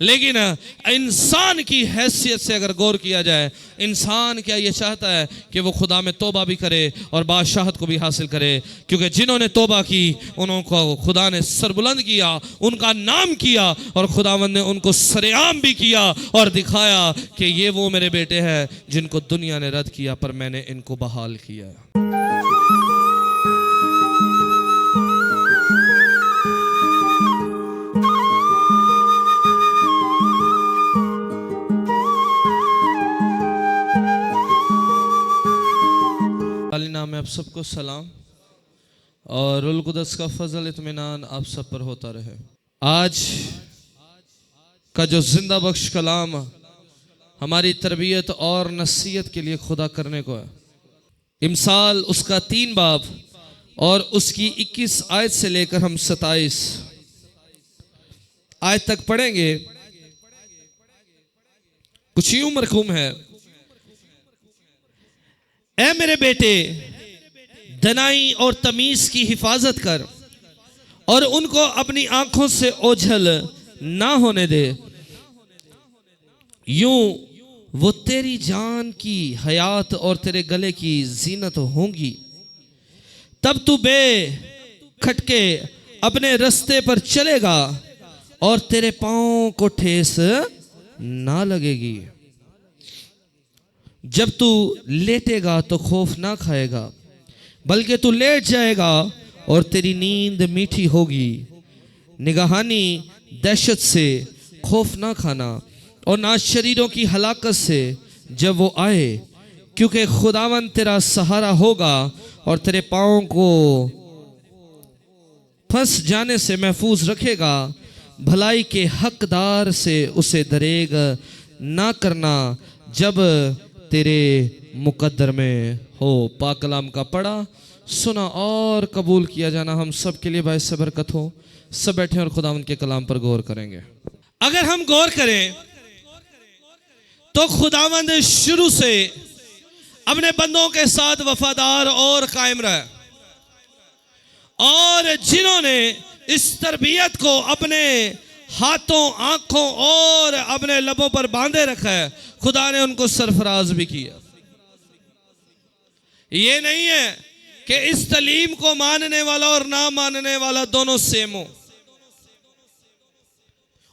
लेकिन इंसान की हैसियत से अगर गौर किया जाए, इंसान क्या ये चाहता है कि वो खुदा में तौबा भी करे और बादशाहत को भी हासिल करे, क्योंकि जिन्होंने तौबा की उनको खुदा ने सरबुलंद किया, उनका नाम किया और खुदावंद ने उनको सरेआम भी किया और दिखाया कि ये वो मेरे बेटे हैं जिनको दुनिया ने रद्द किया पर मैंने इनको बहाल किया। नाम में आप सबको सलाम और रुल कुदस का फजल इत्मीनान आप सब पर होता रहे। आज का जो जिंदा बख्श कलाम हमारी तरबियत और नसीहत के लिए खुदा करने को है। इमसाल उसका 3 बाब और उसकी 21 आयत से लेकर हम 27 आयत तक पढ़ेंगे। कुछ यूं मरकूम है, ऐ मेरे बेटे दनाई और तमीज की हिफाजत कर और उनको अपनी आंखों से ओझल ना होने दे, यूं वो तेरी जान की हयात और तेरे गले की जीनत होंगी। तब तू बेखटके अपने रास्ते पर चलेगा और तेरे पांव को ठेस ना लगेगी। जब तू लेटेगा तो खौफ ना खाएगा, बल्कि तू लेट जाएगा और तेरी नींद मीठी होगी। निगाहानी दहशत से खौफ ना खाना और ना शरीरों की हलाकत से जब वो आए, क्योंकि खुदावन तेरा सहारा होगा और तेरे पाँव को फंस जाने से महफूज रखेगा। भलाई के हकदार से उसे दरेग ना करना जब तेरे मुकद्दर में हो। पाक कलाम का पढ़ा, सुना और कबूल किया जाना हम सब के लिए बाइस से बरकत हो। सब बैठे और खुदावंद के कलाम पर गौर करेंगे। अगर हम गौर करें तो खुदावंद शुरू से अपने बंदों के साथ वफादार और कायम रहा, और जिन्होंने इस तरबियत को अपने हाथों, आंखों और अपने लबों पर बांधे रखा है, खुदा ने उनको सरफराज भी किया। ये नहीं है कि इस तालीम को मानने वाला और ना मानने वाला दोनों सेम हो,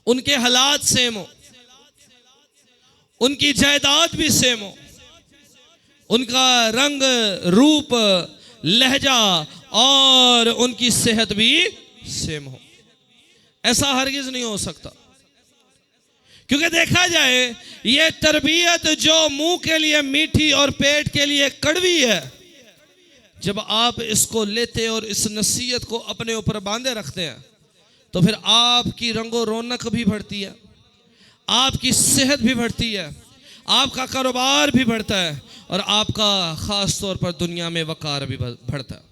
उनके हालात सेम हो, उनकी जायदाद भी सेम हो, उनका रंग, रूप, लहजा और उनकी सेहत भी सेम हो। ऐसा हरगिज नहीं हो सकता, क्योंकि देखा जाए ये तरबियत जो मुंह के लिए मीठी और पेट के लिए कड़वी है, जब आप इसको लेते और इस नसीहत को अपने ऊपर बांधे रखते हैं तो फिर आपकी रंगो रौनक भी बढ़ती है, आपकी सेहत भी बढ़ती है, आपका कारोबार भी बढ़ता है और आपका खास तौर पर दुनिया में वकार भी बढ़ता है।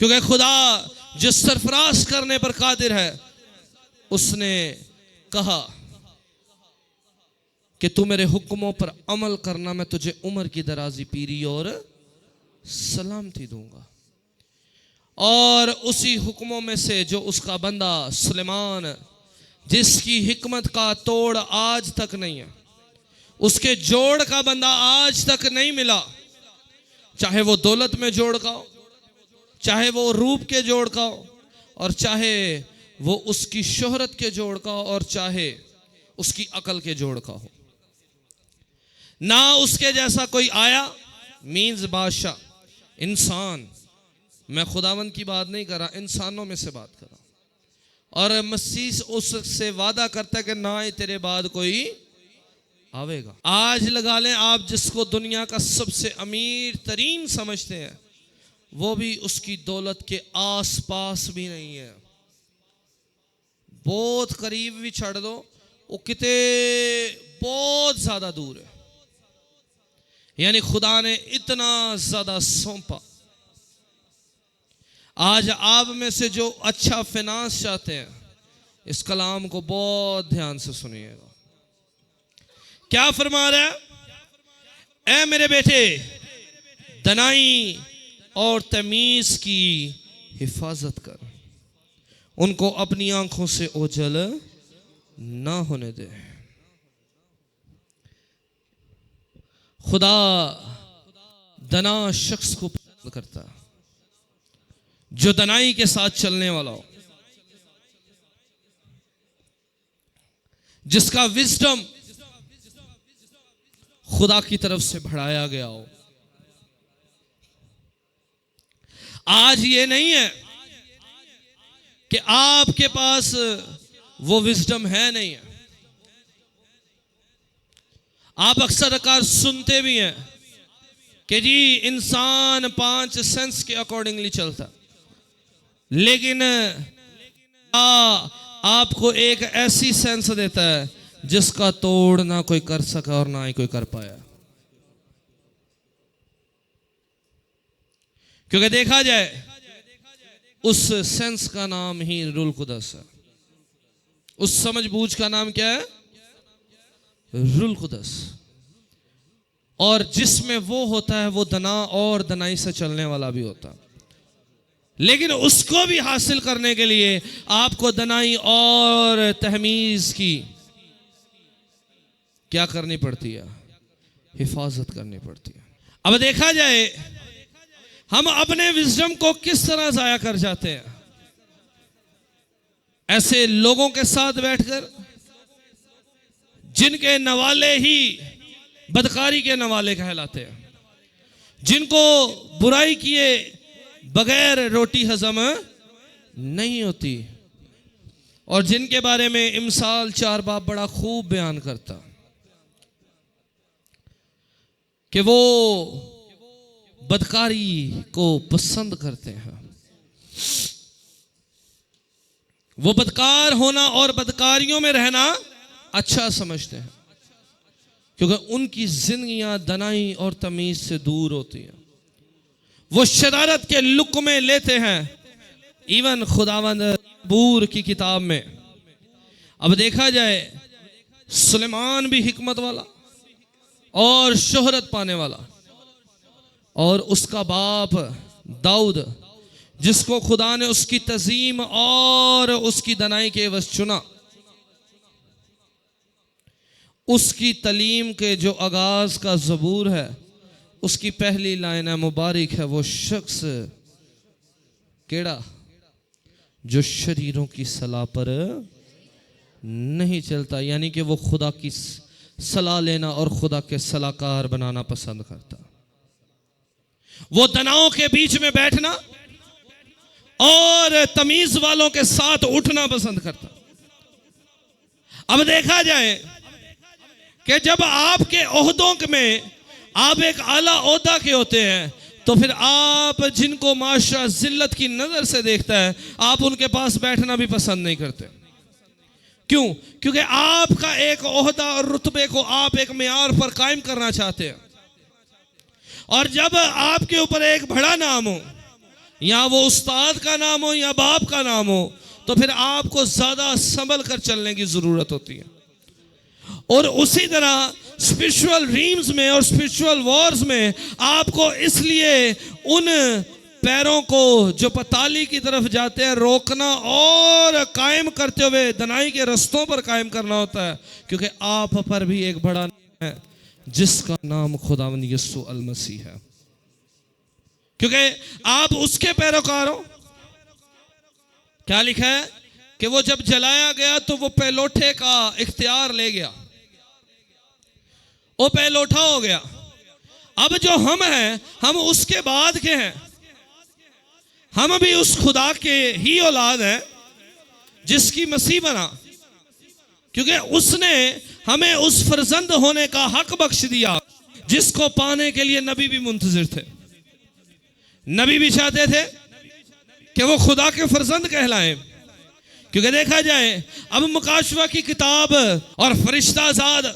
क्योंकि खुदा जो सरफराज करने पर कादिर है, उसने कहा कि तू मेरे हुक्मों पर अमल करना, मैं तुझे उम्र की दराजी, पीरी और सलामती दूंगा। और उसी हुक्मों में से जो उसका बंदा सुलेमान, जिसकी हिकमत का तोड़ आज तक नहीं है, उसके जोड़ का बंदा आज तक नहीं मिला, चाहे वो दौलत में जोड़ का हो, चाहे वो रूप के जोड़ का हो, और चाहे वो उसकी शोहरत के जोड़ का हो, और चाहे उसकी अकल के जोड़ का हो। ना उसके जैसा कोई आया, मीन्स बादशाह, इंसान। मैं खुदावंद की बात नहीं कर रहा, इंसानों में से बात कर रहा। और मसीह उससे वादा करता है कि ना ही तेरे बाद कोई आवेगा। आज लगा लें आप जिसको दुनिया का सबसे अमीर तरीन समझते हैं, वो भी उसकी दौलत के आस पास भी नहीं है। बहुत करीब भी छड़ दो, वो कितने बहुत ज्यादा दूर है। यानी खुदा ने इतना ज्यादा सौंपा। आज आप में से जो अच्छा फाइनेंस चाहते हैं, इस कलाम को बहुत ध्यान से सुनिएगा। क्या फरमा रहा है? ऐ मेरे बेटे, दनाई और तमीज की हिफाजत कर, उनको अपनी आंखों से ओझल ना होने दे। खुदा दना शख्स को पसंद करता, जो दनाई के साथ चलने वाला हो, जिसका विजडम खुदा की तरफ से बढ़ाया गया हो। आज ये नहीं है कि आपके पास वो विजडम है, नहीं है। आप अक्सर अकार सुनते भी हैं कि जी इंसान 5 सेंस के अकॉर्डिंगली चलता, लेकिन आपको एक ऐसी सेंस देता है जिसका तोड़ ना कोई कर सका और ना ही कोई कर पाया। क्योंकि देखा जाए उस सेंस का नाम ही रूल कुदस है। उस समझबूझ का नाम क्या है? रूल कुदस। और जिसमें वो होता है वो दना और दनाई से चलने वाला भी होता है, लेकिन उसको भी हासिल करने के लिए आपको दनाई और तहमीज की क्या करनी पड़ती है? हिफाजत करनी पड़ती है। अब देखा जाए हम अपने विजडम को किस तरह जाया कर जाते हैं। ऐसे लोगों के साथ बैठकर जिनके नवाले ही बदकारी के नवाले कहलाते हैं, जिनको बुराई किए बगैर रोटी हजम नहीं होती, और जिनके बारे में इमसाल 4 बाप बड़ा खूब बयान करता कि वो बदकारी को पसंद करते हैं। वो बदकार होना और बदकारियों में रहना अच्छा समझते हैं, क्योंकि उनकी जिंदगियां दनाई और तमीज से दूर होती हैं। वो शरारत के लुक़्मे लेते हैं, इवन खुदावंद बूर की किताब में। अब देखा जाए सुलेमान भी हिकमत वाला और शोहरत पाने वाला, और उसका बाप दाऊद, जिसको खुदा ने उसकी तज़ीम और उसकी दनाई के एवज चुना, उसकी तलीम के जो आगाज का ज़बूर है, उसकी पहली लाइन है मुबारक है वो शख्स केड़ा जो शरीरों की सलाह पर नहीं चलता, यानी कि वो खुदा की सलाह लेना और खुदा के सलाहकार बनाना पसंद करता। वो दनाओं के बीच में बैठना और तमीज वालों के साथ उठना पसंद करता। अब देखा जाए कि जब आपके ओहदों में आप एक आला ओहदा के होते हैं, तो फिर आप जिनको माशरा जिल्लत की नजर से देखता है, आप उनके पास बैठना भी पसंद नहीं करते। क्यों? क्योंकि आपका एक ओहदा और रुतबे को आप एक मेयार पर कायम करना चाहते हैं, और जब आपके ऊपर एक बड़ा नाम हो, या वो उस्ताद का नाम हो या बाप का नाम हो, तो फिर आपको ज्यादा संभल कर चलने की जरूरत होती है। और उसी तरह स्पिरिचुअल रीम्स में और स्पिरिचुअल वॉर्स में आपको इसलिए उन पैरों को जो पताली की तरफ जाते हैं रोकना और कायम करते हुए दनाई के रस्तों पर कायम करना होता है, क्योंकि आप पर भी एक बड़ा नाम है जिसका नाम खुदावंद यीशु अल मसीह है। क्योंकि आप उसके पैरोकार हो। क्या लिखा है कि वो जब जलाया गया तो वो पैलोठे का इख्तियार ले गया, वो पैलोठा हो गया। अब जो हम हैं, हम उसके बाद के हैं। हम भी उस खुदा के ही औलाद हैं जिसकी मसीह बना, क्योंकि उसने हमें उस फर्जंद होने का हक बख्श दिया जिसको पाने के लिए नबी भी मुंतजिर थे। नबी भी चाहते थे कि वो खुदा के फर्जंद कहलाएं, क्योंकि देखा जाए अब मुकाशवा की किताब और फरिश्ताज़ाद,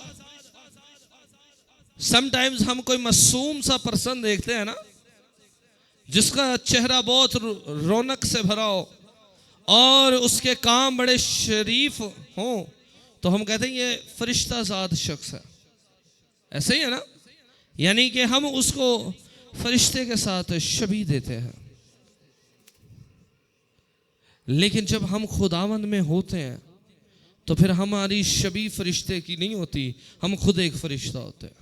समटाइम्स हम कोई मासूम सा पर्सन देखते हैं ना, जिसका चेहरा बहुत रौनक से भरा हो और उसके काम बड़े शरीफ हों, तो हम कहते हैं ये फरिश्ताज़ाद शख्स है। ऐसे ही है ना, यानी कि हम उसको फरिश्ते के साथ शबीह देते हैं। लेकिन जब हम खुदावंद में होते हैं तो फिर हमारी शबी फरिश्ते की नहीं होती, हम खुद एक फरिश्ता होते हैं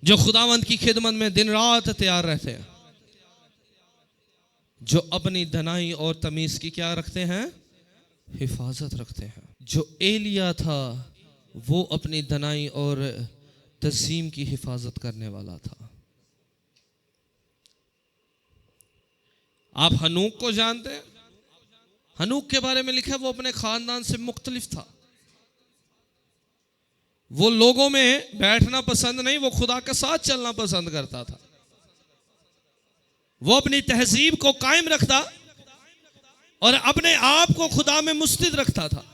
जो खुदावंद की खिदमत में दिन रात तैयार रहते हैं, जो अपनी धनाई और तमीज की क्या रखते हैं, हिफाजत रखते हैं। जो एलिया था वो अपनी धनाई और तज़ीम की हिफाजत करने वाला था। आप हनूक को जानते हैं? हनूक के बारे में लिखा है वो अपने खानदान से मुख्तलिफ था। वो लोगों में बैठना पसंद नहीं, वो खुदा के साथ चलना पसंद करता था। वो अपनी तहजीब को कायम रखता और अपने आप को खुदा में मुस्तिद रखता था।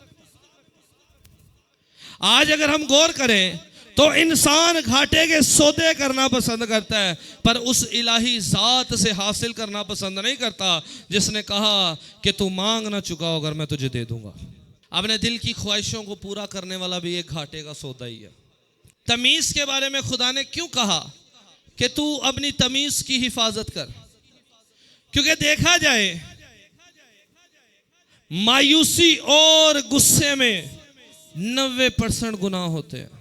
आज अगर हम गौर करें तो इंसान घाटे के सौदे करना पसंद करता है, पर उस इलाही जात से हासिल करना पसंद नहीं करता जिसने कहा कि तू मांग ना चुकाओ अगर मैं तुझे दे दूंगा। अपने दिल की ख्वाहिशों को पूरा करने वाला भी एक घाटे का सौदा ही है। तमीज के बारे में खुदा ने क्यों कहा कि तू अपनी तमीज की हिफाजत कर? क्योंकि देखा जाए मायूसी और गुस्से में 90% गुनाह होते हैं।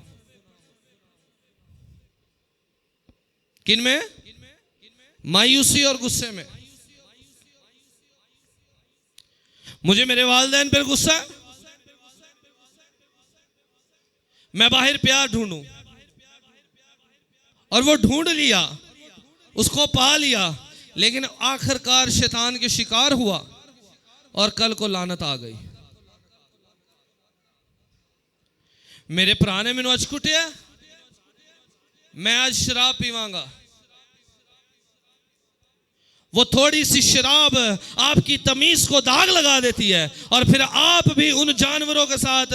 किन में? मायूसी और गुस्से में। मुझे मेरे वालिदैन पर गुस्सा है, मैं बाहर प्यार ढूंढूं, और वो ढूंढ लिया, उसको पा लिया, लेकिन आखिरकार शैतान के शिकार हुआ और कल को लानत आ गई। मेरे पुराने मैनू अज कुटिया, मैं आज शराब पीवांगा। वो थोड़ी सी शराब आपकी तमीज को दाग लगा देती है और फिर आप भी उन जानवरों के साथ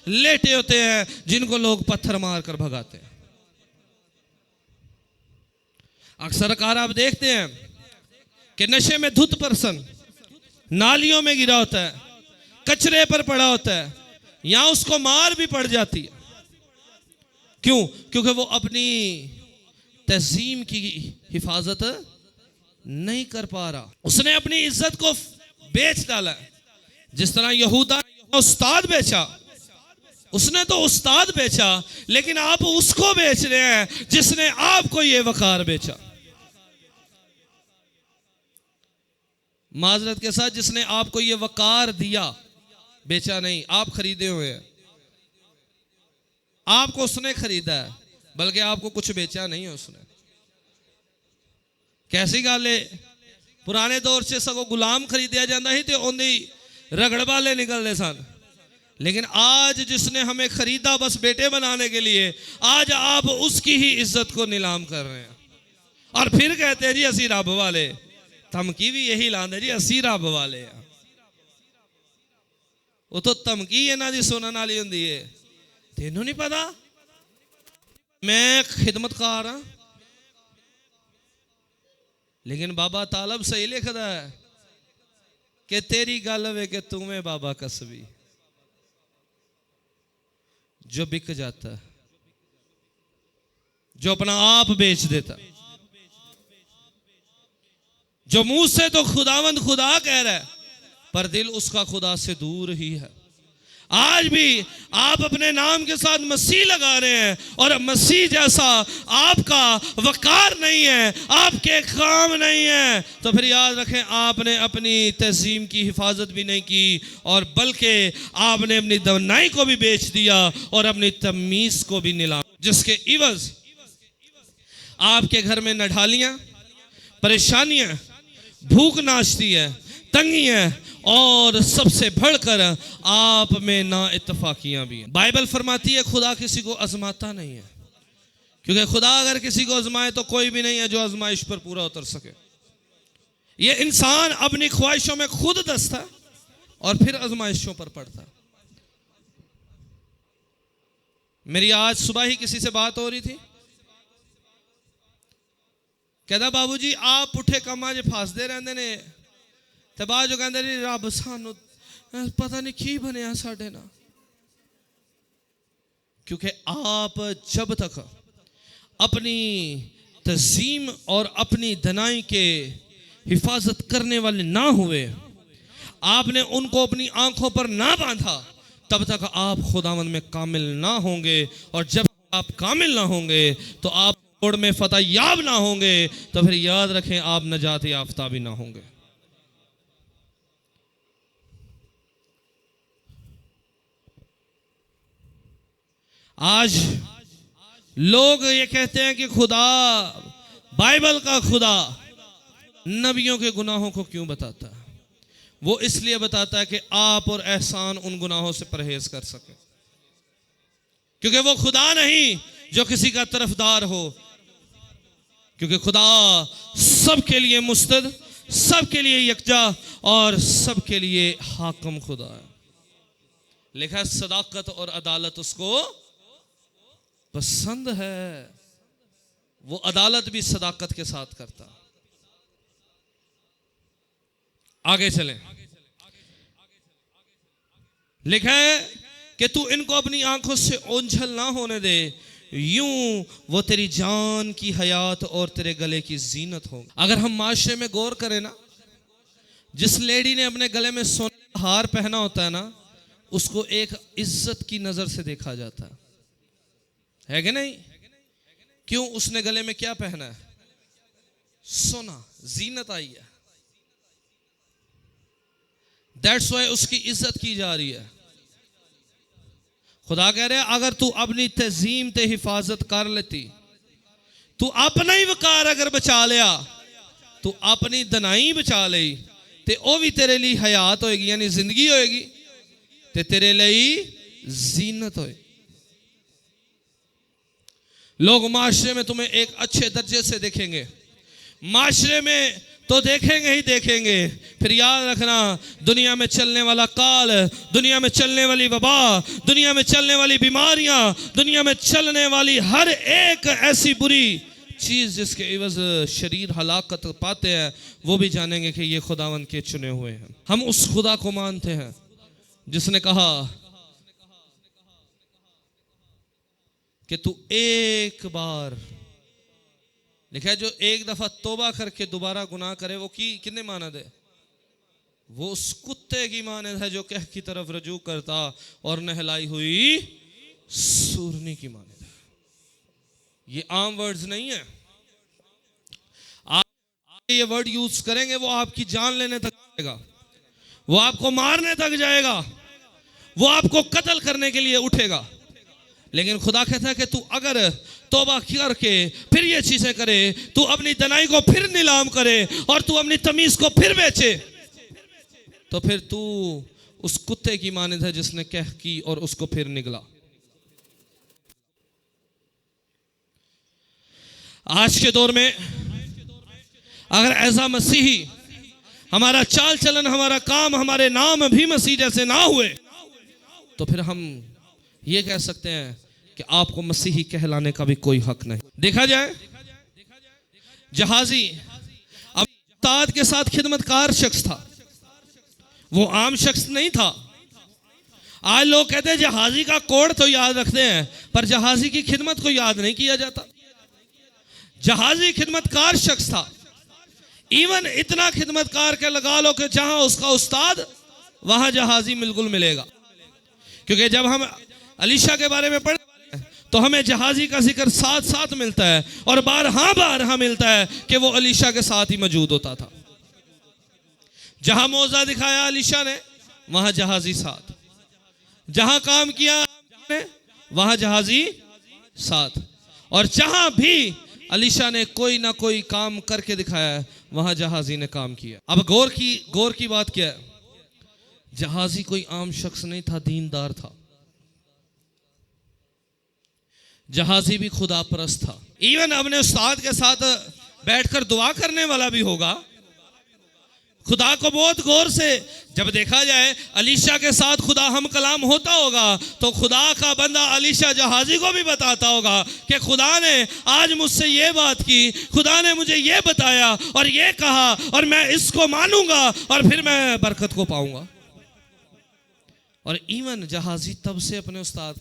लेटे होते हैं जिनको लोग पत्थर मारकर भगाते हैं। अक्सर कार आप देखते हैं कि नशे में धुत पर्सन नालियों में गिरा होता है, कचरे पर पड़ा होता है, यहां उसको मार भी पड़ जाती है। क्यों? क्योंकि वो अपनी तज़ीम की हिफाजत नहीं कर पा रहा। उसने अपनी इज्जत को बेच डाला है। जिस तरह यहूदा ने उस्ताद बेचा, उसने तो उस्ताद बेचा, लेकिन आप उसको बेच रहे हैं जिसने आपको ये वकार बेचा। माजरत के साथ, जिसने आपको ये वकार दिया, बेचा नहीं, आप खरीदे हुए हैं। आपको उसने खरीदा है, बल्कि आपको कुछ बेचा नहीं है उसने। कैसी गल है? पुराने दौर से सगो गुलाम खरीदा जाता ही तो उन्हें रगड़ वाले निकलते सन, लेकिन आज जिसने हमें खरीदा बस बेटे बनाने के लिए, आज आप उसकी ही इज्जत को नीलाम कर रहे हैं और फिर कहते हैं जी असी रब वाले। धमकी भी यही लाते जी असी रब वाले हैं। वो तो धमकी इन्हां दी सुनने वाली हुंदी है। तेनों नहीं पता मैं खिदमतकार हाँ, लेकिन बाबा तालब सही लिखदा है कि तेरी गल वे कि तू में बाबा कसबी जो बिक जाता है, जो अपना आप बेच देता, जो मुंह से तो खुदावंद खुदा कह रहा है पर दिल उसका खुदा से दूर ही है। आज भी आप अपने नाम के साथ मसीह लगा रहे हैं और मसीह जैसा आपका वकार नहीं है, आपके काम नहीं है, तो फिर याद रखें आपने अपनी तज़ीम की हिफाजत भी नहीं की और बल्कि आपने अपनी दवनाई को भी बेच दिया और अपनी तमीज को भी नीलाम, जिसके इवज आपके घर में नढालियां, परेशानियां, भूख नाचती है, तंगी है और सबसे बढ़कर आप में ना इत्तफाकियां भी हैं। बाइबल फरमाती है खुदा किसी को आजमाता नहीं है, क्योंकि खुदा अगर किसी को आजमाए तो कोई भी नहीं है जो आजमाइश पर पूरा उतर सके। ये इंसान अपनी ख्वाहिशों में खुद दसता है और फिर आजमाइशों पर पड़ता है। मेरी आज सुबह ही किसी से बात हो रही थी, कहता बाबूजी आप पुठे कामां च फसदे रहंदे ने ते बाद जो कहंदे ने रब सानू पता नहीं की बनया साडे नाल। क्योंकि आप जब तक अपनी तज़ीम और अपनी दनाई के हिफाजत करने वाले ना हुए, आपने उनको अपनी आंखों पर ना बांधा, तब तक आप खुदावंद में कामिल ना होंगे। और जब आप कामिल ना होंगे तो आप दौड़ में फतह याब ना होंगे, तो फिर याद रखें आप नजात याफ्ता भी ना होंगे। आज लोग ये कहते हैं कि खुदा, बाइबल का खुदा नबियों के गुनाहों को क्यों बताता है? वो इसलिए बताता है कि आप और एहसान उन गुनाहों से परहेज कर सके, क्योंकि वो खुदा नहीं जो किसी का तरफदार हो, क्योंकि खुदा सबके लिए मुस्तद, सबके लिए यकजा और सबके लिए हाकम खुदा है। लिखा है सदाकत और अदालत उसको पसंद है। वो अदालत भी सदाकत के साथ करता। आगे चलें। लिखा है कि तू इनको अपनी आंखों से ओंझल ना होने दे, यूं वो तेरी जान की हयात और तेरे गले की जीनत हो। अगर हम माशरे में गौर करें ना, जिस लेडी ने अपने गले में सोने का हार पहना होता है ना, उसको एक इज्जत की नजर से देखा जाता है कि नहीं? क्यों? उसने गले में क्या पहना है? सोना, जीनत आई है। दैट्स वाई उसकी इज्जत की जा रही है। खुदा कह रहे हैं अगर तू अपनी तज़ीम ते हिफाजत कर लेती, तू अपना ही वकार अगर बचा लिया, तू अपनी दनाई बचा ली, ते वो भी तेरे लिए हयात होएगी, यानी जिंदगी होएगी, ते तेरे लिए जीनत होएगी। लोग माशरे में तुम्हें एक अच्छे दर्जे से देखेंगे, माशरे में तो देखेंगे ही देखेंगे। फिर याद रखना, दुनिया में चलने वाला काल, दुनिया में चलने वाली वबा, दुनिया में चलने वाली बीमारियां, दुनिया में चलने वाली हर एक ऐसी बुरी चीज जिसके इवज शरीर हलाकत पाते हैं, वो भी जानेंगे कि ये खुदावंद के चुने हुए हैं। हम उस खुदा को मानते हैं जिसने कहा कि तू एक बार, लिखा है जो एक दफा तौबा करके दोबारा गुनाह करे वो की कितने मानद है? वो उस कुत्ते की मानद है जो कह की तरफ रजू करता और नहलाई हुई सूरनी की मानद है। ये आम वर्ड्स नहीं है। आप ये वर्ड यूज करेंगे वो आपकी जान लेने तक जाएगा, वो आपको मारने तक जाएगा, वो आपको कत्ल करने के लिए उठेगा। लेकिन खुदा कहता है कि तू अगर तौबा करके फिर ये चीजें करे, तू अपनी दनाई को फिर नीलाम करे और तू अपनी तमीज को फिर बेचे, तो फिर तू उस कुत्ते की मानद है जिसने कह की और उसको फिर निगला। आज के दौर में अगर ऐसा मसीही हमारा चाल चलन, हमारा काम, हमारे नाम भी मसीह जैसे ना हुए, तो फिर हम ये कह सकते हैं कि आपको मसीही कहलाने का भी कोई हक नहीं। देखा जाए, जहाजी अब उस्ताद के साथ खिदमतकार शख्स था, वो आम शख्स नहीं था। आज लोग कहते हैं जहाजी का कोड तो याद रखते हैं, पर जहाजी की खिदमत को याद नहीं किया जाता। जहाजी खिदमतकार शख्स था, इवन इतना खिदमतकार के लगा लो कि जहां उसका उस्ताद वहां जहाजी बिल्कुल मिलेगा। क्योंकि जब हम अलीशा के बारे में पढ़ते तो हमें जहाजी का जिक्र साथ साथ मिलता है और बारहा मिलता है कि वो अलीशा के साथ ही मौजूद होता था। जहां मौजा दिखाया अलीशा ने वहां जहाजी साथ, जहां काम किया ने वहां जहाजी साथ, और जहां भी अलीशा ने कोई ना कोई काम करके दिखाया वहां जहाजी ने काम किया। अब गौर की बात क्या है? जहाजी कोई आम शख्स नहीं था, दीनदार था। जहाजी भी खुदा परस्त था। इवन अपने उस्ताद के साथ बैठकर दुआ करने वाला भी होगा। खुदा को बहुत गौर से जब देखा जाए, अलीशा के साथ खुदा हम कलाम होता होगा तो खुदा का बंदा अलीशा जहाजी को भी बताता होगा कि खुदा ने आज मुझसे ये बात की, खुदा ने मुझे ये बताया और ये कहा और मैं इसको मानूंगा और फिर मैं बरकत को पाऊंगा। और इवन जहाजी तब से अपने उस्ताद,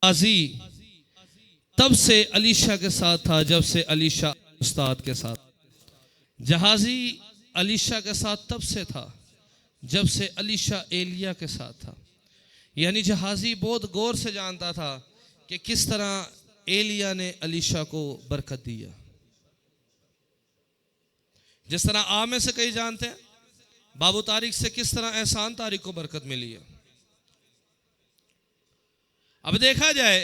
जहाजी तब से अलीशा के साथ था जब से अलीशा उस्ताद के साथ। जहाजी अलीशा के साथ तब से था जब से अलीशा एलिया के साथ था। यानी जहाजी बहुत गौर से जानता था कि किस तरह एलिया ने अलीशा को बरकत दिया। जिस तरह आप में से कई जानते हैं बाबू तारिक से किस तरह एहसान तारिक को बरकत मिली है। अब देखा जाए,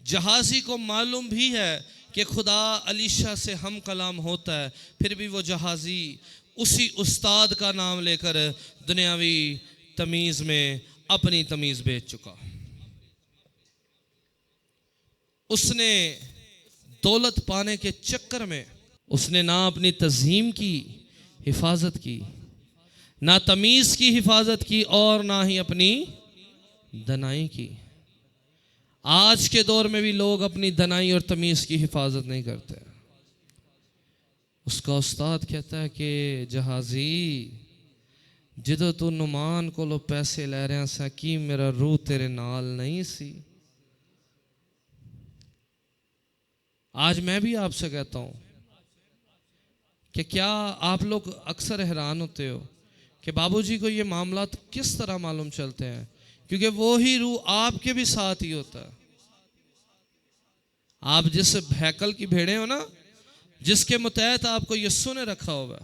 जहाजी को मालूम भी है कि खुदा अलीशा से हम कलाम होता है, फिर भी वो जहाजी उसी उस्ताद का नाम लेकर दुनियावी तमीज में अपनी तमीज बेच चुका। उसने दौलत पाने के चक्कर में उसने ना अपनी तज़हीम की हिफाजत की, ना तमीज की हिफाजत की, और ना ही अपनी दनाई की। आज के दौर में भी लोग अपनी दनाई और तमीज की हिफाजत नहीं करते। उसका उस्ताद कहता है कि जहाजी जिदो तू नुमान को लो पैसे ले रहे सा कि मेरा रूह तेरे नाल नहीं सी। आज मैं भी आपसे कहता हूं कि क्या आप लोग अक्सर हैरान होते हो कि बाबूजी को ये मामला किस तरह मालूम चलते हैं, क्योंकि वो ही रूह आपके भी साथ ही होता है। आप जिस हैकल की भेड़े हो ना, जिसके मुतहत आपको यीशु ने रखा होगा,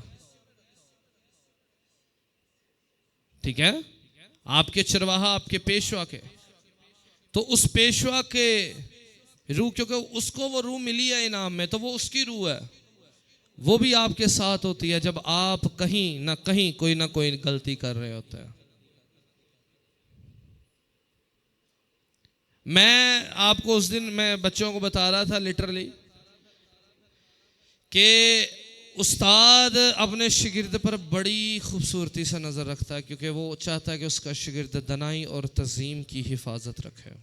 ठीक है, आपके चरवाहा, आपके पेशवा के, तो उस पेशवा के रूह, क्योंकि उसको वो रूह मिली है इनाम में, तो वो उसकी रूह है, वो भी आपके साथ होती है जब आप कहीं ना कहीं कोई ना कोई गलती कर रहे होते हैं। मैं आपको उस दिन मैं बच्चों को बता रहा था लिटरली कि उस्ताद अपने शिगिर्द पर बड़ी खूबसूरती से नज़र रखता है, क्योंकि वो चाहता है कि उसका शिगिर्द दनाई और तज़ीम की हिफाजत रखे।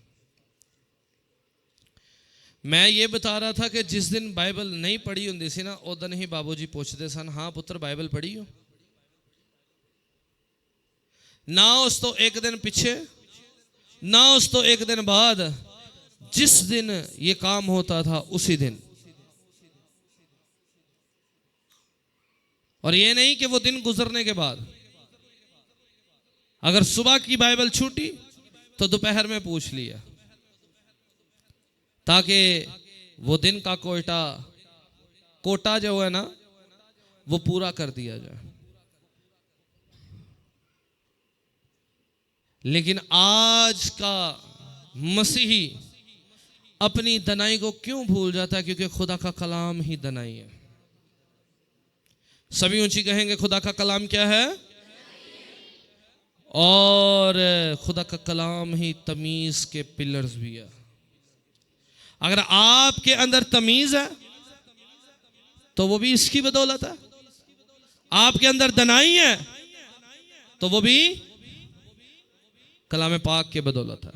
मैं ये बता रहा था कि जिस दिन बाइबल नहीं पढ़ी होंदी सी ना, उस दिन ही बाबूजी पूछते सन, हाँ पुत्र बाइबल पढ़ी हो ना? उस तो एक दिन पीछे ना, उस तो एक दिन बाद, जिस दिन ये काम होता था उसी दिन। और ये नहीं कि वो दिन गुजरने के बाद, अगर सुबह की बाइबल छूटी तो दोपहर में पूछ लिया, ताकि वो दिन का कोटा जो है ना वो पूरा कर दिया जाए। लेकिन आज का मसीही अपनी दनाई को क्यों भूल जाता है? क्योंकि खुदा का कलाम ही दनाई है। सभी ऊंची कहेंगे, खुदा का कलाम क्या है? और खुदा का कलाम ही तमीज के पिलर्स भी है। अगर आपके अंदर तमीज है तो वो भी इसकी बदौलत है। आपके अंदर दनाई है तो वो भी कलाम पाक के बदौलत है।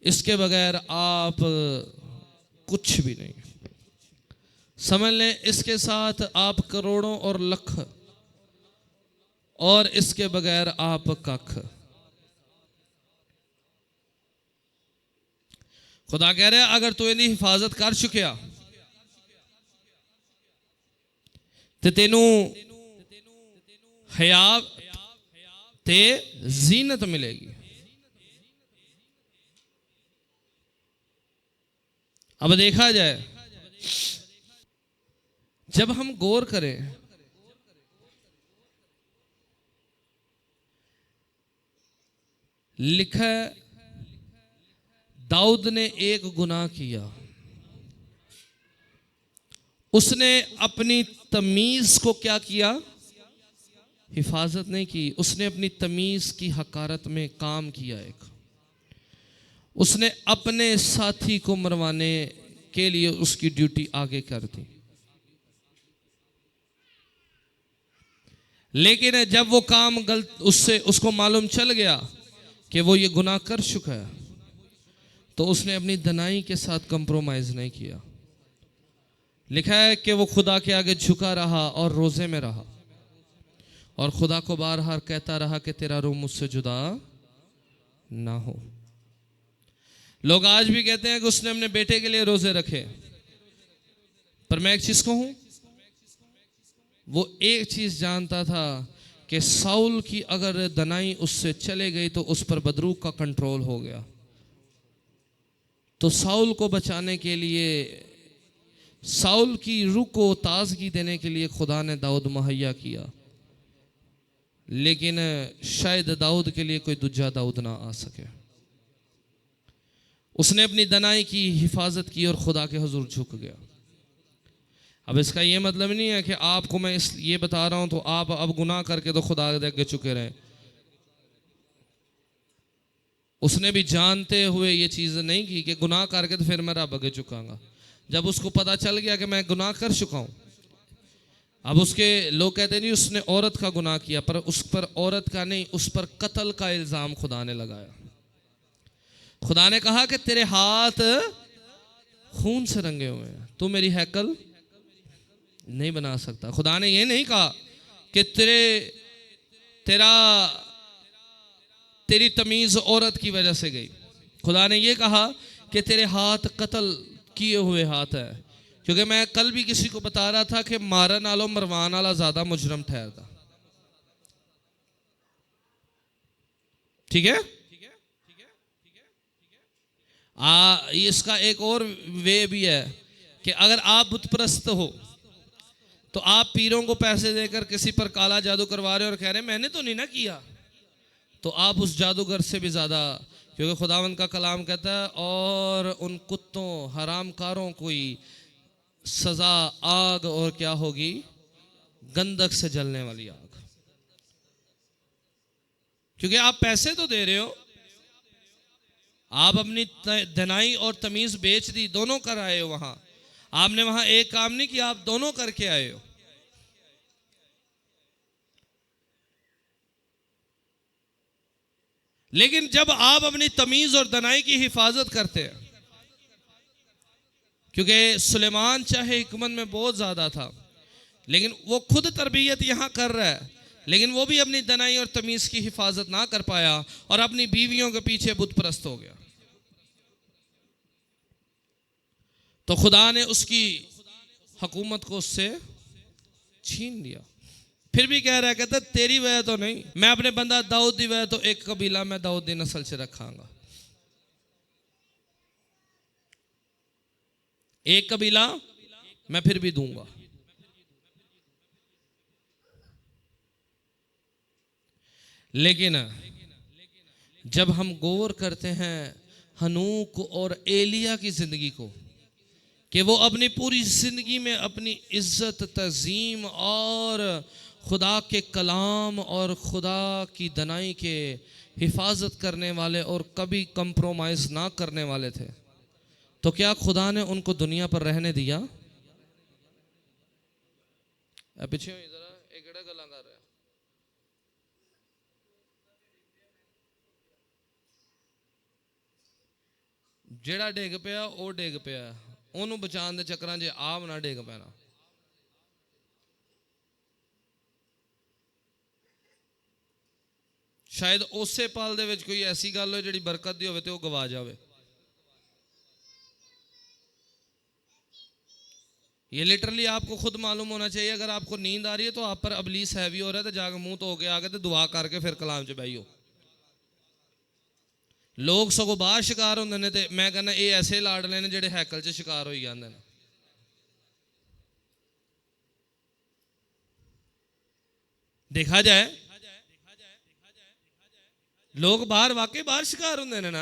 इसके बगैर आप कुछ भी नहीं। समझ लें, इसके साथ आप करोड़ों और लाख, और इसके बगैर आप कख। खुदा कह रहे अगर तू इन्हीं हिफाजत कर चुकिया तो तेनू हया ते जीनत मिलेगी। अब देखा जाए, जब हम गौर करें, लिखा है दाऊद ने एक गुनाह किया, उसने अपनी तमीज को क्या किया? हिफाजत नहीं की। उसने अपनी तमीज की हकारत में काम किया। एक उसने अपने साथी को मरवाने के लिए उसकी ड्यूटी आगे कर दी। लेकिन जब वो काम गलत, उसको मालूम चल गया कि वो ये गुनाह कर चुका है, तो उसने अपनी दनाई के साथ कंप्रोमाइज नहीं किया। लिखा है कि वो खुदा के आगे झुका रहा और रोजे में रहा, और खुदा को बार बार कहता रहा कि तेरा रूह मुझसे जुदा ना हो। लोग आज भी कहते हैं कि उसने अपने बेटे के लिए रोजे रखे, पर मैं एक चीज कहूं, वो एक चीज़ जानता था कि साउल की अगर दनाई उससे चले गई तो उस पर बदरूक का कंट्रोल हो गया। तो साउल को बचाने के लिए, साउल की रूह को ताजगी देने के लिए खुदा ने दाऊद मुहैया किया, लेकिन शायद दाऊद के लिए कोई दूजा दाऊद ना आ सके। उसने अपनी दनाई की हिफाजत की और खुदा के हुजूर झुक गया। अब इसका ये मतलब नहीं है कि आपको मैं ये बता रहा हूं तो आप अब गुनाह करके तो खुदा के आगे चुके रहें। उसने भी जानते हुए ये चीज़ नहीं की कि गुनाह करके तो फिर मैं रब आगे चुकाऊंगा। जब उसको पता चल गया कि मैं गुनाह कर चुका हूं, अब उसके लोग कहते नहीं उसने औरत का गुनाह किया, पर उस पर औरत का नहीं, उस पर कत्ल का इल्ज़ाम खुदा ने लगाया। खुदा ने कहा कि तेरे हाथ खून से रंगे हुए हैं, तू मेरी हैकल नहीं बना सकता। खुदा ने ये नहीं कहा कि तेरी तमीज औरत की वजह से गई। खुदा ने ये कहा कि तेरे हाथ कत्ल किए हुए हाथ है। क्योंकि मैं कल भी किसी को बता रहा था कि मारन आलो मरवान वाला ज्यादा मुजरम ठहरता। ठीक है। इसका एक और वे भी है कि अगर आप बुतप्रस्त हो तो आप पीरों को पैसे देकर किसी पर काला जादू करवा रहे हो और कह रहे हैं मैंने तो नहीं ना किया, तो आप उस जादूगर से भी ज़्यादा, क्योंकि खुदावंद का कलाम कहता है और उन कुत्तों हरामकारों को सज़ा आग और क्या होगी, गंधक से जलने वाली आग। क्योंकि आप पैसे तो दे रहे हो, आप अपनी दनाई और तमीज़ बेच दी, दोनों कर आए हो। वहां आपने वहां एक काम नहीं किया, आप दोनों करके आए हो। लेकिन जब आप अपनी तमीज और दनाई की हिफाजत करते हैं, क्योंकि सुलेमान चाहे हिकमत में बहुत ज्यादा था, लेकिन वो खुद तरबियत यहां कर रहा है, लेकिन वो भी अपनी दनाई और तमीज की हिफाजत ना कर पाया और अपनी बीवियों के पीछे बुत परस्त हो गया। तो खुदा ने उसकी हुकूमत को उससे छीन लिया। फिर भी कह रहा है, कहता तेरी वजह तो नहीं, मैं अपने बंदा दाऊद दी वजह तो एक कबीला मैं दाऊद दी नस्ल से रखांगा, एक कबीला मैं फिर भी दूंगा। लेकिन जब हम गौर करते हैं हनूक और एलिया की जिंदगी को, कि वो अपनी पूरी जिंदगी में अपनी इज्जत तज़ीम और खुदा के कलाम और खुदा की दनाई के हिफाजत करने वाले और कभी कंप्रोमाइज़ ना करने वाले थे, तो क्या खुदा ने उनको दुनिया पर रहने दिया? पीछे जरा एक गला कर रहा है। ਜਿਹੜਾ ਡਿੱਗ ਪਿਆ ਉਹ ਡਿੱਗ ਪਿਆ, ਉਹਨੂੰ ਬਚਾਉਣ ਦੇ ਚੱਕਰਾਂ 'ਚ ਆਪ ਨਾ ਡਿੱਗ ਪੈਣਾ। शायद उसे पल दे विच कोई ऐसी गल हो जिहड़ी बरकत दी होवे ते वो गवा जावे। ये लिटरली आपको खुद मालूम होना चाहिए। अगर आपको नींद आ रही है तो आप पर अबलीस हैवी हो रहा है, तो जाकर मुंह धो के आके तो दुआ करके फिर कलाम च बहियो। लोग सगों बाहर शिकार होंदे ने, ते मैं कहना ये ऐसे लाडले ने जिहड़े हैकल च शिकार होई जांदे ने। देखा जाए लोग बाहर वाकई बाहर शिकार होंदे ने ना,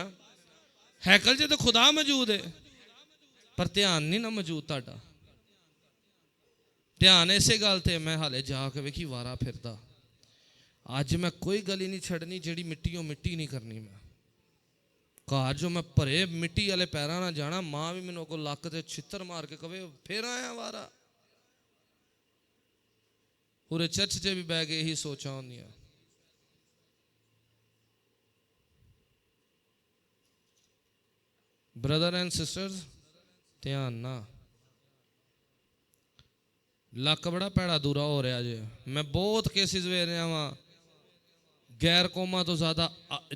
हैकल च तो खुदा मौजूद है पर ध्यान नहीं ना मौजूद। तुहाडा ध्यान इसे गल ते मैं हाले जाके वेखी वारा फिरदा, अज मैं कोई गली नहीं छड़नी जिहड़ी मिट्टियों मिट्टी नहीं करनी। मैं घर जो मैं भरे मिट्टी वाले पैरों ना जाना, मां भी मैनू को लक ते छित्तर मार के कवे फिर आया वारा। पूरे चर्च च भी बह के यही सोचा होंदियां। ब्रदर एंड सिस्टर्स ध्यान ना, लक बड़ा भैड़ा दूरा हो रहा जे। मैं बहुत केसिस वेख रहा वहां, गैर कौमां तो ज्यादा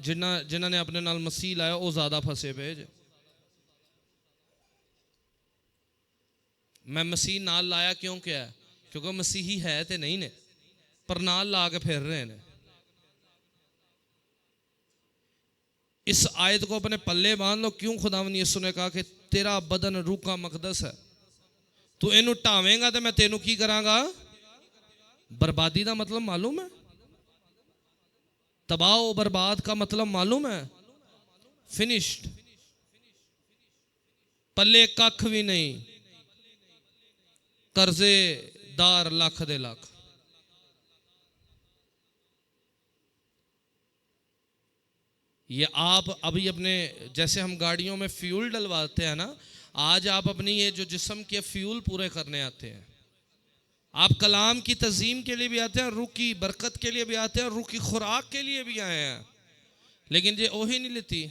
जिन्हों ने अपने नाल मसीह लाया वो ज्यादा फसे पे जे। मैं मसीह नाल लाया क्यों क्या है? क्योंकि मसीही है तो नहीं ने, पर नाल ला के फिर रहे हैं। इस आयत को अपने पल्ले बांध लो। क्यों खुदावंद यीशु ने कहा कि तेरा बदन रूह का मकदस है, तू इनू ढावेंगा तो मैं तेनू की करांगा? बर्बादी का मतलब मालूम है? तबाह बर्बाद का मतलब मालूम है? फिनिश्ड। पल्ले कख भी नहीं, कर्जेदार लाख दे लाख। ये आप अभी अपने, जैसे हम गाड़ियों में फ्यूल डलवाते हैं ना, आज आप अपनी ये जो जिस्म के फ्यूल पूरे करने आते हैं। आप कलाम की तज़ीम के लिए भी आते हैं, रूह की बरकत के लिए भी आते हैं, रूह की खुराक के लिए भी आए हैं। लेकिन ये ओही नहीं लेती।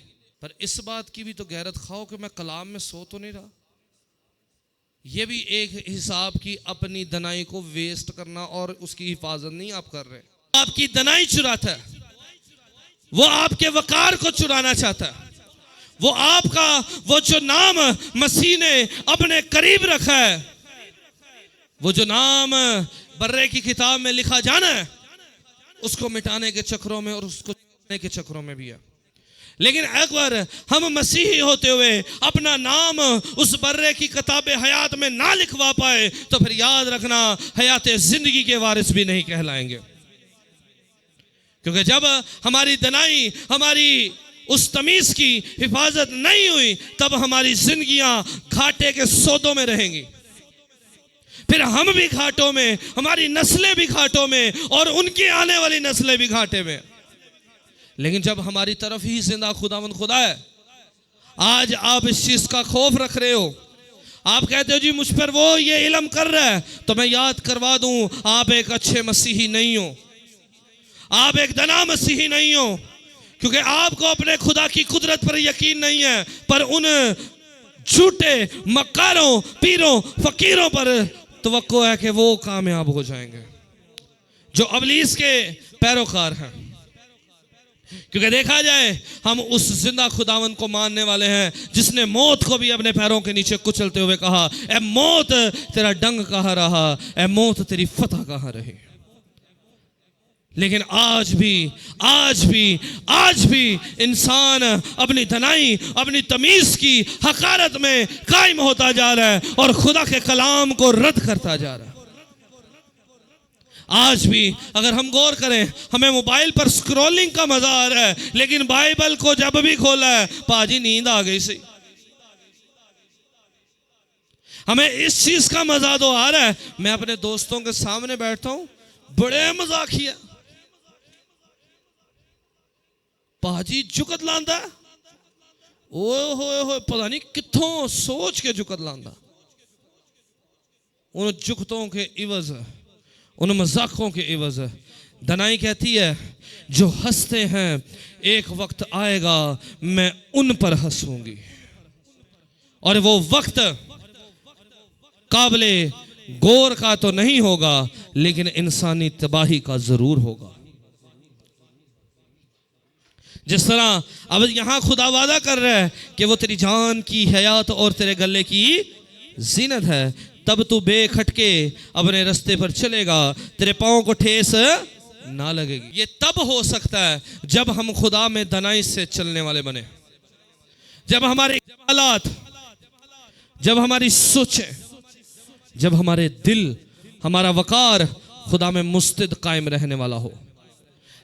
पर इस बात की भी तो गैरत खाओ कि मैं कलाम में सो तो नहीं रहा। ये भी एक हिसाब की अपनी दनाई को वेस्ट करना और उसकी हिफाजत नहीं आप कर रहे। आपकी दनाई चुराता है, वो आपके वकार को चुराना चाहता है। वो आपका वो जो नाम मसीह ने अपने करीब रखा है, वो जो नाम बर्रे की किताब में लिखा जाना है, उसको मिटाने के चक्रों में और उसको छुपाने के चक्रों में भी है। लेकिन अगर हम मसीही होते हुए अपना नाम उस बर्रे की किताबे हयात में ना लिखवा पाए तो फिर याद रखना हयात जिंदगी के वारिस भी नहीं कहलाएंगे। क्योंकि जब हमारी दनाई, हमारी उस तमीज की हिफाजत नहीं हुई, तब हमारी जिंदगियां घाटे के सौदों में रहेंगी। फिर हम भी घाटों में, हमारी नस्लें भी घाटों में, और उनकी आने वाली नस्लें भी घाटे में। लेकिन जब हमारी तरफ ही जिंदा खुदावंद खुदा है, आज आप इस चीज का खौफ रख रहे हो, आप कहते हो जी मुझ पर वो ये इल्म कर रहा है, तो मैं याद करवा दूं, आप एक अच्छे मसीही नहीं हो, आप एक दना मसीही नहीं हो। क्योंकि आपको अपने खुदा की कुदरत पर यकीन नहीं है, पर उन झूठे मक्कारों, पीरों, फकीरों पर तवक्को है कि वो कामयाब हो जाएंगे जो अबलीस के पैरोकार हैं। क्योंकि देखा जाए हम उस जिंदा खुदावन को मानने वाले हैं जिसने मौत को भी अपने पैरों के नीचे कुचलते हुए कहा, ए मौत तेरा डंग कहाँ रहा, ए मौत तेरी फतह कहाँ रही। लेकिन आज भी इंसान अपनी धनाई, अपनी तमीज की हकारत में कायम होता जा रहा है और खुदा के कलाम को रद्द करता जा रहा है। आज भी अगर हम गौर करें, हमें मोबाइल पर स्क्रॉलिंग का मजा आ रहा है, लेकिन बाइबल को जब भी खोला है, पाजी नींद आ गई सी। हमें इस चीज का मजा तो आ रहा है, मैं अपने दोस्तों के सामने बैठता हूं, बड़े मजाकिया, पाजी जुकत लांदा, ओए होए होए, पता नहीं कितों सोच के जुकत लांदा। उन जुकतों के इवज, उन मजाकों के इवज दनाई कहती है, जो हंसते हैं एक वक्त आएगा मैं उन पर हंसूंगी, और वो वक्त काबिले गौर का तो नहीं होगा, लेकिन इंसानी तबाही का जरूर होगा। जिस तरह अब यहां खुदा वादा कर रहा है कि वो तेरी जान की हयात और तेरे गले की जीनत है, तब तू बेखटके अपने रास्ते पर चलेगा, तेरे पांव को ठेस ना लगेगी। ये तब हो सकता है जब हम खुदा में दनाई से चलने वाले बने, जब हमारे हालात, जब हमारी सोचें, जब हमारे दिल, हमारा वकार खुदा में मुस्तैद कायम रहने वाला हो।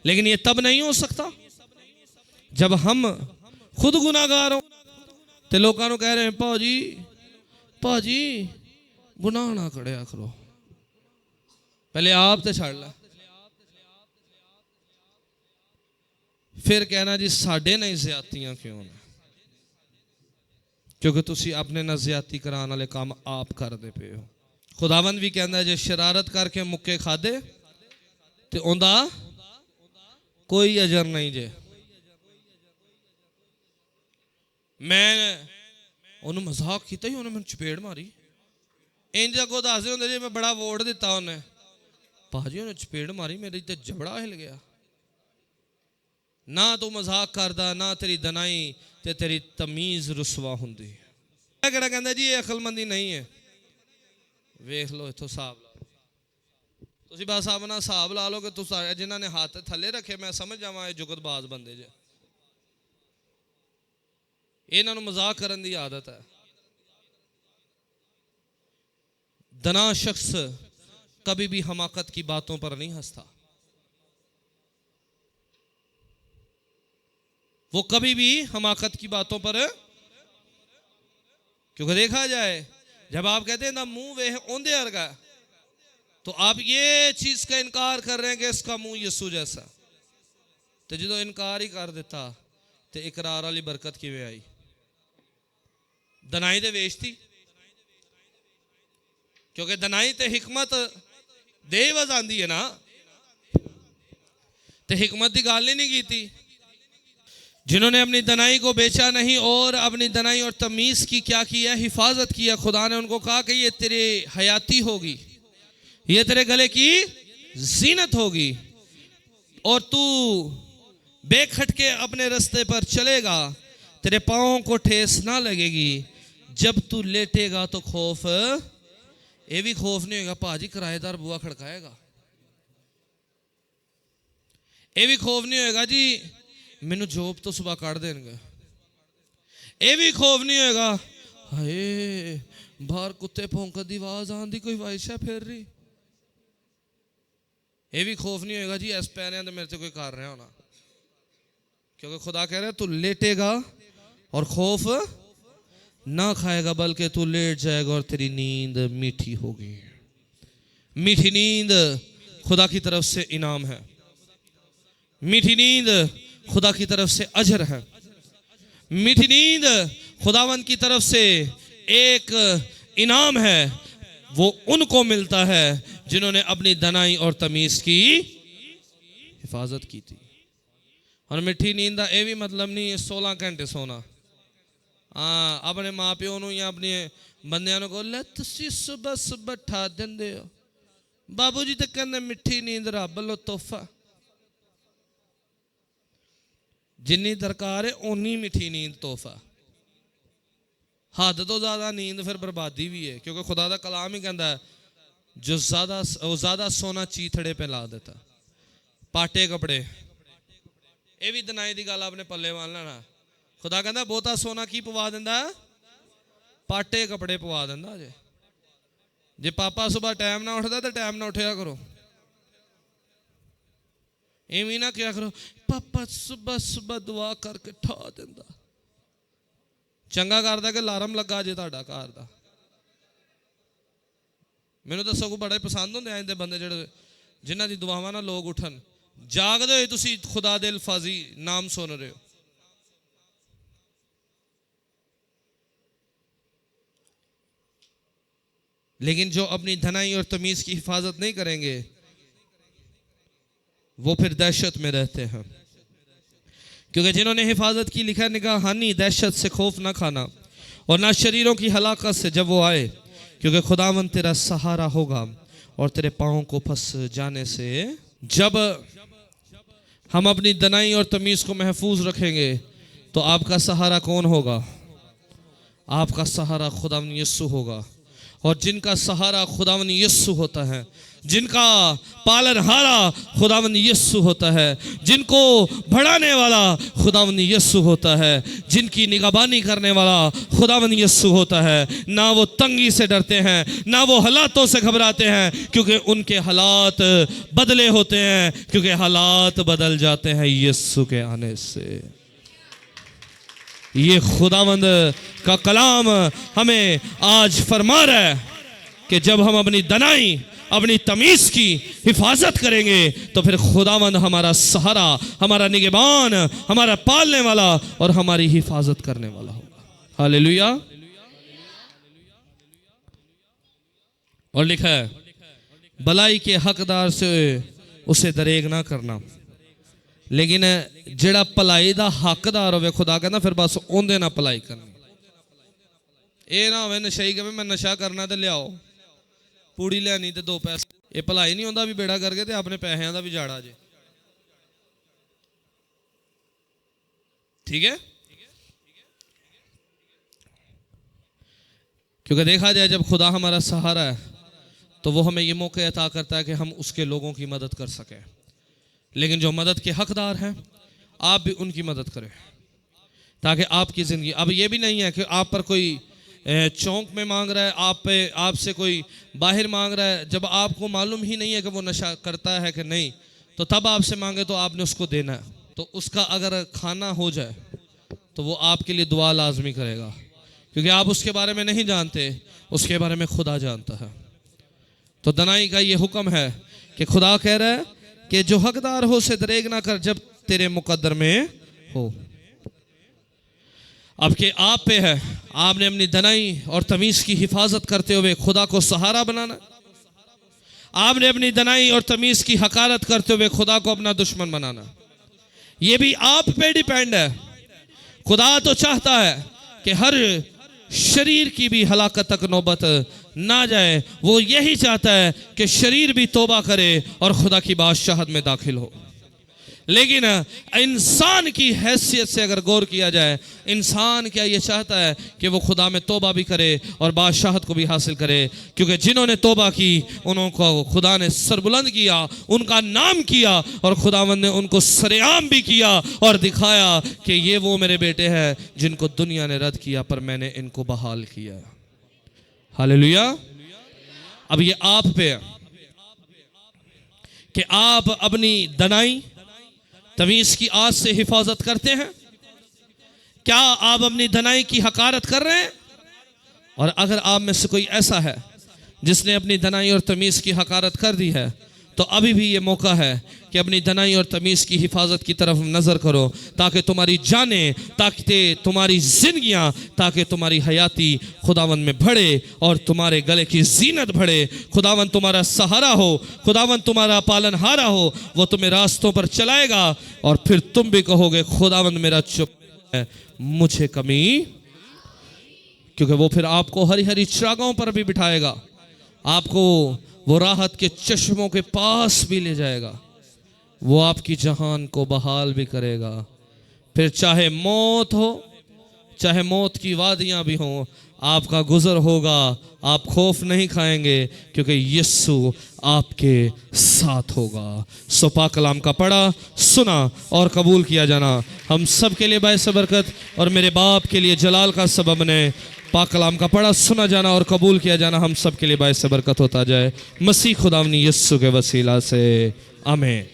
लेकिन ये तब नहीं हो सकता जब हम खुद गुनाहगार हो ते लोगों को कह रहे हैं, भाजी गुनाह ना करिया करो, पहले आप तो छड़ ला, फिर कहना जी साडे नहीं ज्यादतियां क्यों ने, क्योंकि तुसी अपने ना ज्यादती कराने वाले काम आप करते पे हो। खुदावंद भी कहता है, जे शरारत करके मुक्के खादे ते उनदा कोई अजर नहीं जे। मैं उन्होंने मजाक किया ही, उन्हें मैंने चपेड़ मारी, इंज अगों दसदे होंदे जी मैं बड़ा वोट दिता उन्हें, भाजी उन्हें चपेड़ मारी, मेरी तो जबड़ा हिल गया। ना तू मजाक करदा, ना तेरी दनाई ते तेरी तमीज रुसवा हुंदी। कहना कहंदा जी ये अकलमंदी नहीं है, वेख लो इथों हिसाब ला। ਤੁਸੀਂ ਬਸ ਆਪਣਾ ਹਿਸਾਬ ਲਾ ਲਓ ਕਿ ਤੁਸੀਂ ਜਿਨ੍ਹਾਂ ਨੇ ਹੱਥ ਥੱਲੇ ਰੱਖੇ ਮੈਂ ਸਮਝ ਜਾਵਾਂ ਇਹ ਜੁਗਤਬਾਜ਼ ਬੰਦੇ ਜੇ। ਇਹਨਾਂ ਨੂੰ ਮਜ਼ਾਕ ਕਰਨ ਦੀ ਆਦਤ ਹੈ। दना शख्स कभी भी हमाकत की बातों पर नहीं हंसता। वो कभी भी हमाकत की बातों पर, क्योंकि देखा जाए जब आप कहते हैं ना मुंह वे ओंदे अर्गा, तो आप ये चीज का इनकार कर रहे हैं कि इसका मुंह यीशु जैसा। तो जो इनकार ही कर देता तो इकरार वाली बरकत किवें आई? दनाई दे वेचती, क्योंकि दनाई ते हिकमत दे वज आंदी है ना, तो हिकमत की गल ही नहीं की थी। जिन्होंने अपनी दनाई को बेचा नहीं और अपनी दनाई और तमीज की क्या किया, हिफाजत किया। खुदा ने उनको कहा कि ये तेरे हयाती होगी, ये तेरे गले की जीनत होगी, और तू बेखटके अपने रास्ते पर चलेगा, तेरे पाँव को ठेस ना लगेगी। जब तू लेटेगा तो खौफ, ये भी खौफ नहीं होगा भाजी किराएदार बुआ खड़काएगा, ये भी खौफ नहीं होगा जी मैनू जॉब तो सुबह काट देंगे, ये भी खौफ नहीं होगा हाय बाहर कुत्ते भौंकने की आवाज आंदी कोई वाइशा फिर रही, ये भी खौफ नहीं होगा जी इस पैरियां तो मेरे से कोई कर रहा होना। क्योंकि खुदा कह रहा है तू लेटेगा और खौफ ना खाएगा, बल्कि तू लेट जाएगा और तेरी नींद मीठी होगी। मीठी नींद खुदा की तरफ से इनाम है, मीठी नींद खुदा की तरफ से अजर है, मीठी नींद खुदावंद की तरफ से एक इनाम है। वो उनको मिलता है जिन्होंने अपनी दनाई और तमीज की हिफाजत की थी। और मीठी नींद का यह भी मतलब नहीं है 16 घंटे सोना। हाँ, अपने माँ प्यो नूं या अपने बंदियां नूं कहो लै तुसीं सुबह सुबह ठा दिंदे हो, बाबू जी तो कहंदे मिठी नींद रब वल्लों तोहफा। जिन्नी दरकार है उन्नी मिठी नींद तोहफा, हद तो ज्यादा नींद फिर बर्बादी भी है। क्योंकि खुदा का कलाम ही कहता है जो ज्यादा सोना चीथड़े पे ला देता, पाटे कपड़े, ये भी दनाई की गल अपने पल्ले वाल लेना। खुदा कहता बहुता सोना की पवा दिंदा, पाटे कपड़े पवा दिंदा। जे पापा सुबह टाइम ना उठता तो टाइम ना उठया करो, इवें ना क्या करो पापा सुबह सुबह दुआ करके ठा दिंदा। चंगा करदा कि अलार्म लगा जे तुहाडा घर दा। मैनूं तो सगों बड़े पसंद होंदे इंदे बंदे जिहड़े जिन्हां दी दुआवां नाल लोग उठन। जागदे होए तुसीं खुदा दे अल्फाजी नाम सुन रहे हो। लेकिन जो अपनी धनाई और तमीज की हिफाजत नहीं करेंगे वो फिर दहशत में रहते हैं। क्योंकि जिन्होंने हिफाजत की, लिखा निगाह हानि दहशत से खौफ ना खाना और ना शरीरों की हलाकत से जब वो आए, क्योंकि खुदावंद तेरा सहारा होगा और तेरे पाँव को फंस जाने से। जब हम अपनी दनाई और तमीज को महफूज रखेंगे तो आपका सहारा कौन होगा? आपका सहारा खुदावंद यीशु होगा। और जिनका सहारा खुदावंद यीशु होता है, जिनका पालनहारा खुदावंद यीशु होता है, जिनको बढ़ाने वाला खुदावंद यीशु होता है, जिनकी निगहबानी करने वाला खुदावंद यीशु होता है, ना वो तंगी से डरते हैं, ना वो हालातों से घबराते हैं, क्योंकि उनके हालात बदले होते हैं, क्योंकि हालात बदल जाते हैं यीशु के आने से। ये खुदावंद का कलाम हमें आज फरमा रहा है कि जब हम अपनी दनाई अपनी तमीज की हिफाजत करेंगे तो फिर खुदावंद हमारा सहारा, हमारा निगहबान, हमारा पालने वाला और हमारी हिफाजत करने वाला होगा। हालेलुया। और लिखा है भलाई के हकदार से उसे दरेग ना करना, लेकिन जेड़ा भलाई दा हकदार होवे खुदा कहना फिर बस ओंदे ना भलाई करनी। ये ना होवे नशाई कहे मैं नशा करना ते लियाओ, पूड़ी लियानी ते 2 पैसे, ये भलाई नहीं होंदा भी बेड़ा करके ते अपने पैसों का भी जाड़ा जे। ठीक है, क्योंकि देखा जाए जब खुदा हमारा सहारा है तो वो हमें ये मौका अता करता है कि हम उसके लोगों की मदद कर सकें। लेकिन जो मदद के हकदार हैं, आप भी उनकी मदद करें ताकि आपकी ज़िंदगी, अब ये भी नहीं है कि आप पर कोई चौंक में मांग रहा है, आपसे कोई बाहर मांग रहा है, जब आपको मालूम ही नहीं है कि वो नशा करता है कि नहीं, तो तब आपसे मांगे तो आपने उसको देना है। तो उसका अगर खाना हो जाए तो वो आपके लिए दुआ लाजमी करेगा, क्योंकि आप उसके बारे में नहीं जानते, उसके बारे में खुदा जानता है। तो दनाई का ये हुक्म है कि खुदा कह रहा है कि जो हकदार हो उसे दरेग ना कर जब तेरे मुकद्दर में हो। अब के आप पे है, आपने अपनी दनाई और तमीज़ की हिफाजत करते हुए खुदा को सहारा बनाना। आपने अपनी दनाई और तमीज़ की हकारत करते हुए खुदा को अपना दुश्मन बनाना। ये भी आप पे डिपेंड है। खुदा तो चाहता है कि हर शरीर की भी हलाकत तक नौबत ना जाए। वो यही चाहता है कि शरीर भी तौबा करे और खुदा की बादशाहत में दाखिल हो। लेकिन इंसान की हैसियत से अगर गौर किया जाए, इंसान क्या ये चाहता है कि वो खुदा में तौबा भी करे और बादशाहत को भी हासिल करे, क्योंकि जिन्होंने तौबा की उनको खुदा ने सरबुलंद किया, उनका नाम किया और खुदावंद ने उनको सरेआम भी किया और दिखाया कि ये वो मेरे बेटे हैं जिनको दुनिया ने रद्द किया पर मैंने इनको बहाल किया। हालेलुया। अब ये आप पे है कि आप अपनी दनाई तमीज़ की आस से हिफाजत करते हैं। क्या आप अपनी दनाई की हकारत कर रहे हैं? और अगर आप में से कोई ऐसा है जिसने अपनी दनाई और तमीज़ की हकारत कर दी है, तो अभी भी ये मौका है कि अपनी दनाई और तमीज़ की हिफाजत की तरफ नज़र करो, ताकि तुम्हारी जानें, ताकि तुम्हारी जिंदगियां, ताकि तुम्हारी हयाती खुदावंद में बढ़े और तुम्हारे गले की जीनत बढ़े। खुदावंद तुम्हारा सहारा हो, खुदावंद तुम्हारा पालनहारा हो, वो तुम्हें रास्तों पर चलाएगा और फिर तुम भी कहोगे खुदावंद मेरा चुप है, मुझे कमी, क्योंकि वो फिर आपको हरी हरी चरागाहों पर भी बिठाएगा, आपको वो राहत के चश्मों के पास भी ले जाएगा, वो आपकी जहान को बहाल भी करेगा। फिर चाहे मौत हो, चाहे मौत की वादियां भी हों, आपका गुजर होगा, आप खौफ नहीं खाएंगे, क्योंकि यीशु आपके साथ होगा। सो पाक कलाम का पढ़ा, सुना और कबूल किया जाना हम सब के लिए बायस बरकत और मेरे बाप के लिए जलाल का सबब बने। पाक कलाम का पढ़ा, सुना जाना और कबूल किया जाना हम सब के लिए बायस बरकत होता जाए, मसीह खुदावनी यीशु के वसीला से, आमीन।